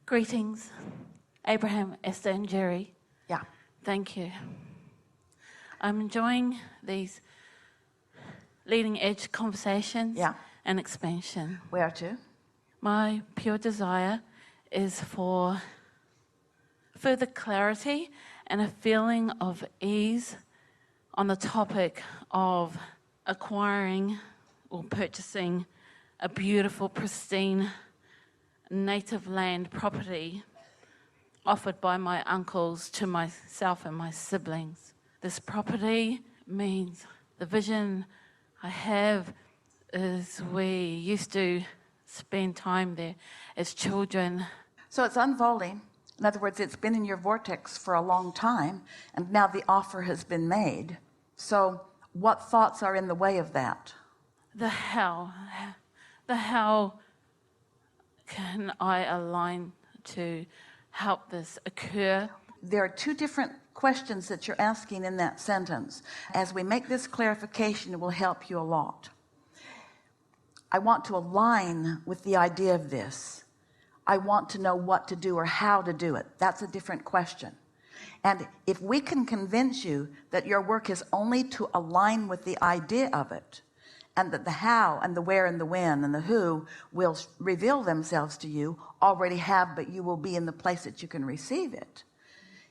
Greetings, Abraham, Esther, and Jerry. Yeah. Thank you. I'm enjoying these leading edge conversations and expansion. Where to? My pure desire is for further clarity and a feeling of ease on the topic of acquiring or purchasing a beautiful, pristine, native land property offered by my uncles to myself and my siblings. This property means the vision I have is we used to spend time there as children. So it's unfolding. In other words, it's been in your vortex for a long time, and now the offer has been made. So what thoughts are in the way of that? The how can I align to help this occur? There are two different questions that you're asking in that sentence. As we make this clarification, it will help you a lot. I want to align with the idea of this. I want to know what to do or how to do it. That's a different question. And if we can convince you that your work is only to align with the idea of it, and that the how and the where and the when and the who will reveal themselves to you, already have, but you will be in the place that you can receive it.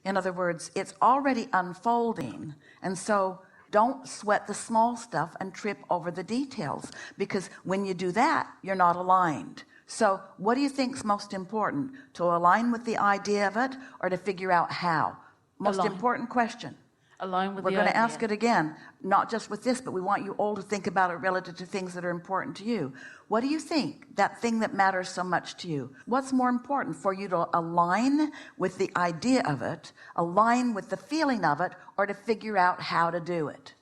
In other words, it's already unfolding. And so don't sweat the small stuff and trip over the details, because when you do that, you're not aligned. So what do you think is most important? To align with the idea of it, or to figure out how? Most important question. Align with We're the going idea. to ask it again, not just with this, but we want you all to think about it relative to things that are important to you. What do you think, that thing that matters so much to you? What's more important for you to align with the idea of it, align with the feeling of it, or to figure out how to do it?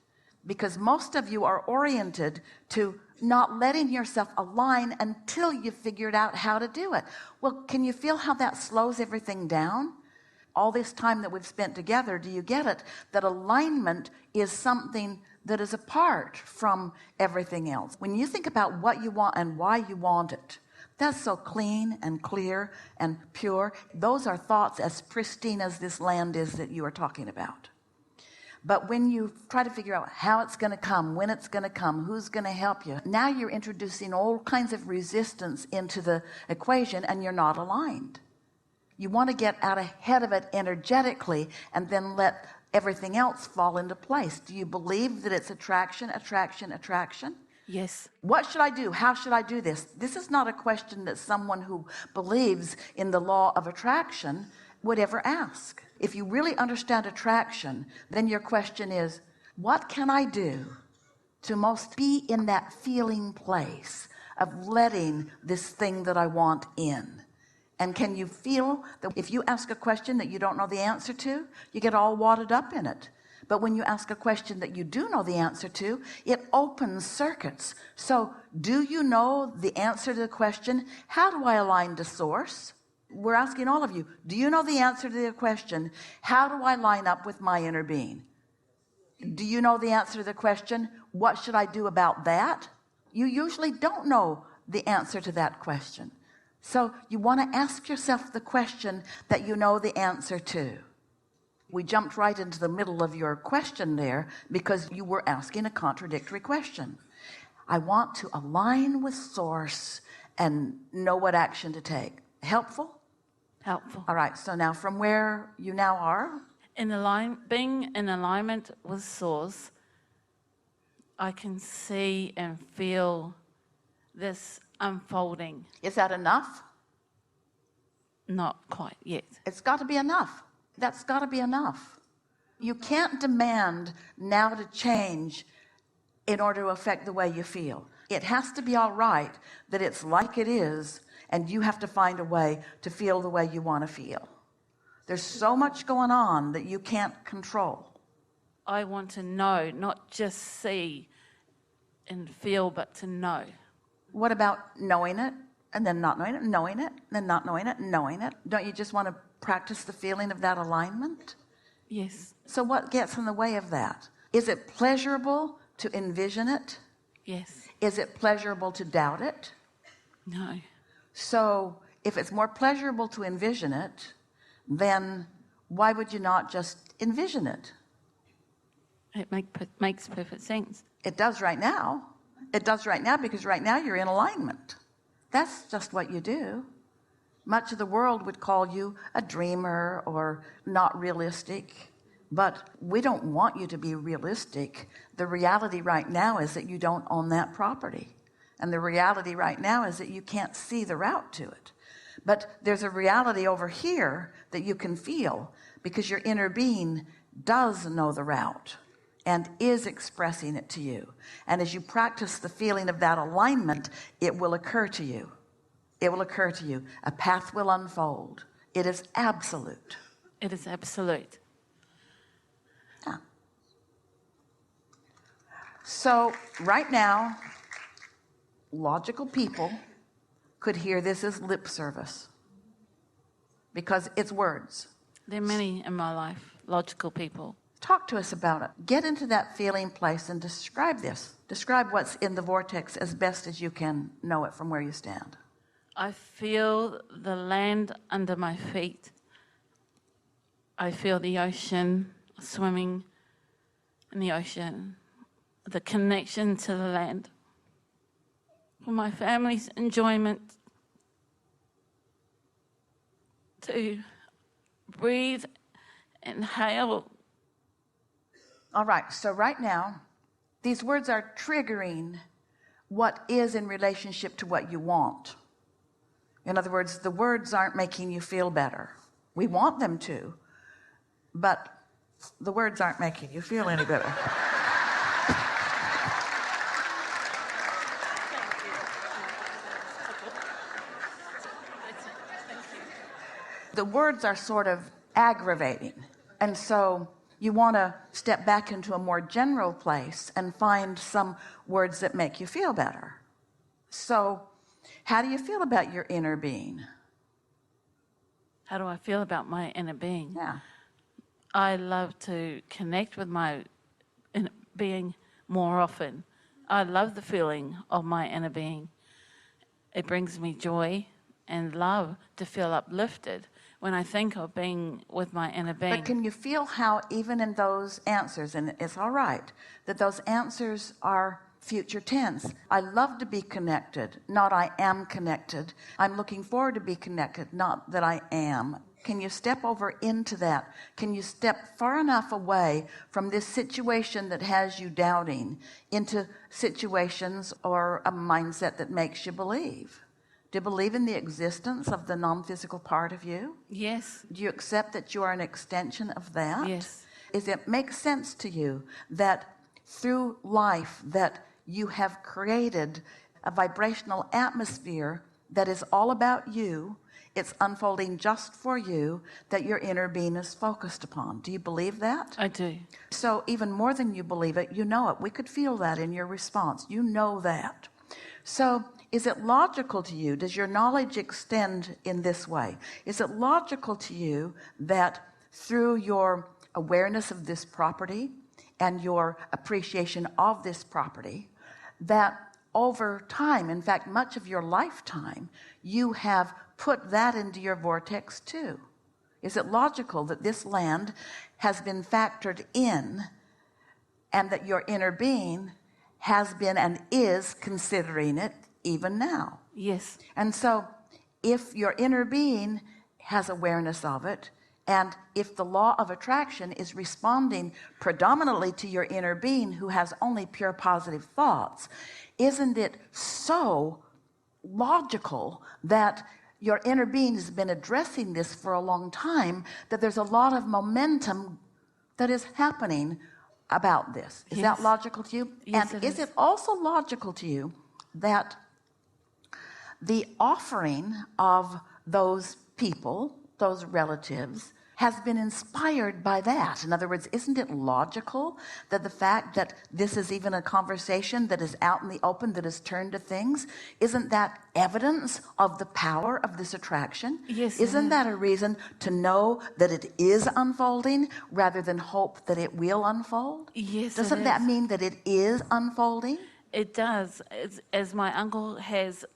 Because most of you are oriented to not letting yourself align until you've figured out how to do it. Well, can you feel how that slows everything down? All this time that we've spent together, do you get it? That alignment is something that is apart from everything else. When you think about what you want and why you want it, that's so clean and clear and pure. Those are thoughts as pristine as this land is that you are talking about. But when you try to figure out how it's going to come, when it's going to come, who's going to help you, now you're introducing all kinds of resistance into the equation, and you're not aligned. You want to get out ahead of it energetically and then let everything else fall into place. Do you believe that it's attraction, attraction, attraction? Yes. What should I do? How should I do this? This is not a question that someone who believes in the law of attraction would ever ask. If you really understand attraction, then your question is, what can I do to most be in that feeling place of letting this thing that I want in? And can you feel that if you ask a question that you don't know the answer to, you get all wadded up in it? But when you ask a question that you do know the answer to, it opens circuits. So do you know the answer to the question, how do I align to source? We're asking all of you, do you know the answer to the question, how do I line up with my inner being? Do you know the answer to the question, what should I do about that? You usually don't know the answer to that question. So you want to ask yourself the question that you know the answer to. We jumped right into the middle of your question there because you were asking a contradictory question. I want to align with source and know what action to take. Helpful? Helpful. All right, so now from where you now are? Being in alignment with source, I can see and feel this unfolding. Is that enough? Not quite yet. It's got to be enough. That's got to be enough. You can't demand now to change in order to affect the way you feel. It has to be all right that it's like it is, and you have to find a way to feel the way you want to feel. There's so much going on that you can't control. I want to know, not just see and feel, but to know. What about knowing it and then not knowing it, knowing it, then not knowing it, knowing it? Don't you just want to practice the feeling of that alignment? Yes. So what gets in the way of that? Is it pleasurable to envision it? Yes. Is it pleasurable to doubt it? No. So if it's more pleasurable to envision it, then why would you not just envision it? It makes perfect sense. It does right now. It does right now because right now you're in alignment. That's just what you do. Much of the world would call you a dreamer or not realistic, but we don't want you to be realistic. The reality right now is that you don't own that property. And the reality right now is that you can't see the route to it. But there's a reality over here that you can feel because your inner being does know the route and is expressing it to you. And as you practice the feeling of that alignment, it will occur to you. It will occur to you. A path will unfold. It is absolute. It is absolute. Yeah. So right now, logical people could hear this as lip service because it's words. There are many in my life, logical people. Talk to us about it. Get into that feeling place and describe this. Describe what's in the vortex as best as you can know it from where you stand. I feel the land under my feet. I feel the ocean, swimming in the ocean, the connection to the land. For my family's enjoyment, to breathe, inhale. All right, so right now, these words are triggering what is in relationship to what you want. In other words, the words aren't making you feel better. We want them to, but the words aren't making you feel any better. The words are sort of aggravating. And so you want to step back into a more general place and find some words that make you feel better. So how do you feel about your inner being? How do I feel about my inner being? Yeah. I love to connect with my inner being more often. I love the feeling of my inner being. It brings me joy and love to feel uplifted when I think of being with my inner being. But can you feel how even in those answers, and it's all right, that those answers are future tense? I love to be connected, not I am connected. I'm looking forward to be connected, not that I am. Can you step over into that? Can you step far enough away from this situation that has you doubting into situations or a mindset that makes you believe? Do you believe in the existence of the non-physical part of you? Yes. Do you accept that you are an extension of that? Yes. Does it make sense to you that through life that you have created a vibrational atmosphere that is all about you, it's unfolding just for you, that your inner being is focused upon? Do you believe that? I do. So even more than you believe it, you know it. We could feel that in your response. You know that. So is it logical to you? Does your knowledge extend in this way? Is it logical to you that through your awareness of this property and your appreciation of this property, that over time, in fact, much of your lifetime, you have put that into your vortex too? Is it logical that this land has been factored in and that your inner being has been and is considering it even now? Yes. And so if your inner being has awareness of it, and if the law of attraction is responding predominantly to your inner being who has only pure positive thoughts, isn't it so logical that your inner being has been addressing this for a long time, that there's a lot of momentum that is happening about this? Is Yes. that logical to you? Yes, And it is is. it also logical to you that the offering of those people, those relatives, has been inspired by that? In other words, isn't it logical that the fact that this is even a conversation that is out in the open, that is turned to things, isn't that evidence of the power of this attraction? Yes, it Isn't is. that a reason to know that it is unfolding rather than hope that it will unfold? Yes, it Doesn't that is. mean that it is unfolding? It does. As my uncle has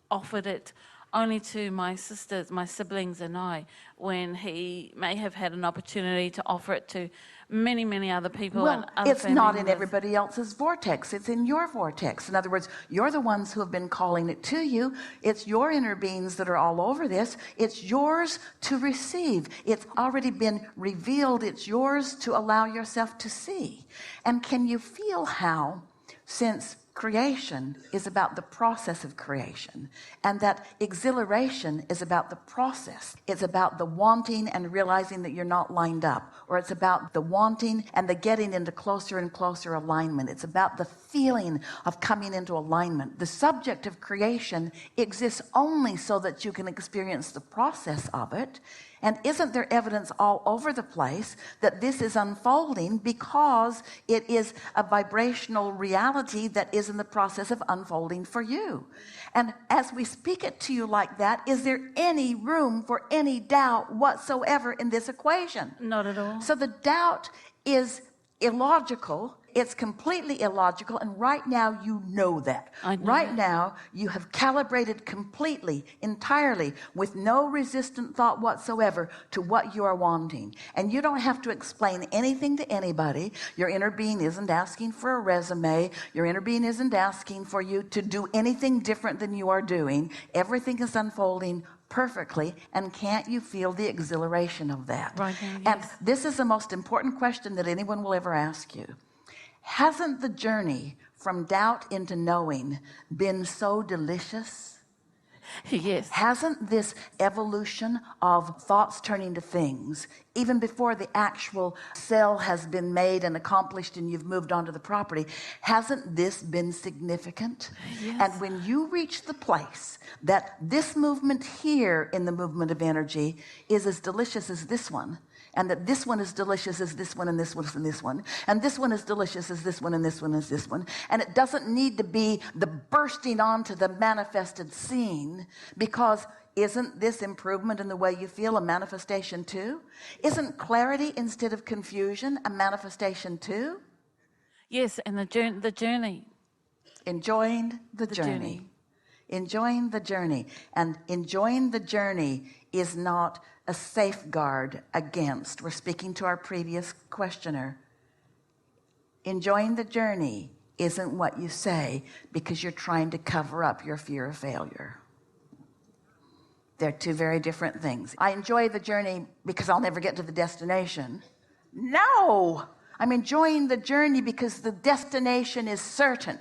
offered it only to my sisters, my siblings and I, when he may have had an opportunity to offer it to many, many other people and Well, other it's family not in members. everybody else's vortex. It's in your vortex. In other words, you're the ones who have been calling it to you. It's your inner beings that are all over this. It's yours to receive. It's already been revealed. It's yours to allow yourself to see. And can you feel how, since creation is about the process of creation, and that exhilaration is about the process, it's about the wanting and realizing that you're not lined up, or it's about the wanting and the getting into closer and closer alignment. It's about the feeling of coming into alignment. The subject of creation exists only so that you can experience the process of it. And isn't there evidence all over the place that this is unfolding, because it is a vibrational reality that is in the process of unfolding for you? And as we speak it to you like that, is there any room for any doubt whatsoever in this equation? Not at all. So the doubt is illogical. It's completely illogical, and right now you know that. I know right that. now you have calibrated completely, entirely, with no resistant thought whatsoever to what you are wanting. And you don't have to explain anything to anybody. Your inner being isn't asking for a resume. Your inner being isn't asking for you to do anything different than you are doing. Everything is unfolding perfectly, and can't you feel the exhilaration of that? Right now, And yes. this is the most important question that anyone will ever ask you. Hasn't the journey from doubt into knowing been so delicious? Yes. Hasn't this evolution of thoughts turning to things, even before the actual sale has been made and accomplished and you've moved on to the property, hasn't this been significant? Yes. And when you reach the place that this movement here in the movement of energy is as delicious as this one, and that this one is delicious as this one, and this one and this one, and this one is delicious as this one, and this one is this one, and it doesn't need to be the bursting onto the manifested scene, because isn't this improvement in the way you feel a manifestation too? Isn't clarity instead of confusion a manifestation too? Yes, and the journey. Enjoying the journey. Enjoying the journey. And enjoying the journey is not a safeguard against, we're speaking to our previous questioner, enjoying the journey isn't what you say because you're trying to cover up your fear of failure. They're two very different things. I enjoy the journey because I'll never get to the destination. No, I'm enjoying the journey because the destination is certain.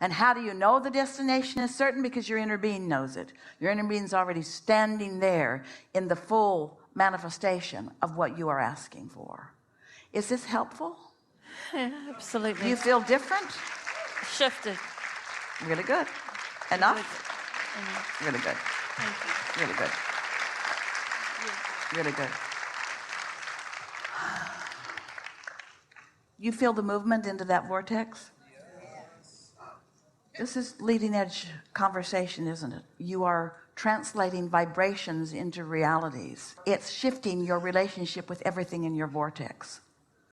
And how do you know the destination is certain? Because your inner being knows it. Your inner being's already standing there in the full manifestation of what you are asking for. Is this helpful? Yeah, absolutely. Do you feel different? Shifted. Really good. Enough? Enough. Really good. Thank you. Really good. Really good. You feel the movement into that vortex? This is leading edge conversation, isn't it? You are translating vibrations into realities. It's shifting your relationship with everything in your vortex.